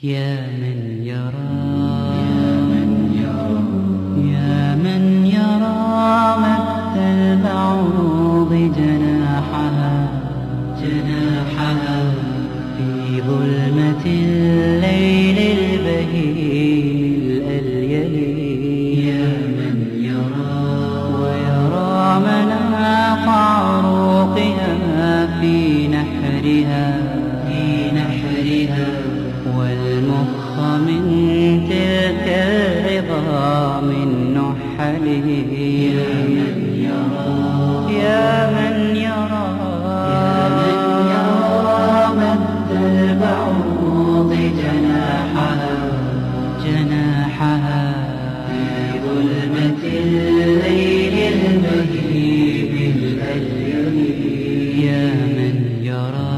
يا من يرى يا من يرى مد البعوض جناحها في ظلمة الليل البهيم الأليل. يا من يرى ويرى مناق عروقها في نحرها والمخ من تلك العظام النحل. يا من يرى يا من يرى مد البعوض جناحها في ظلمة الليل البهيم الأليل. يا من يرى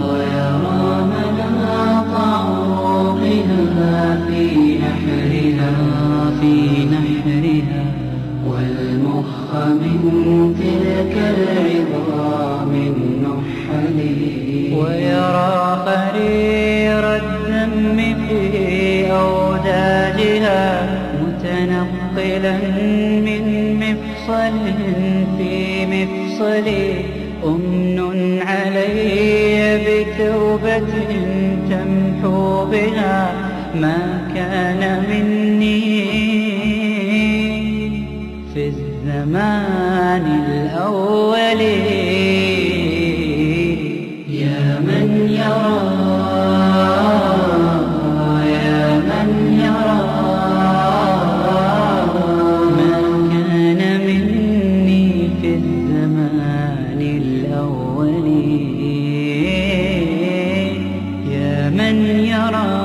ويرى مناط عروقها في نحرها والمخ من تلك العظام النحل. ويرى خرير الدم في أوداجها متنقلا من مفصل في مفصل. أمن علي بتوبة تمحو بها ما كان مني في الزمان الأول. يا من يرى ما كان مني في الزمان الأول. يا من يرى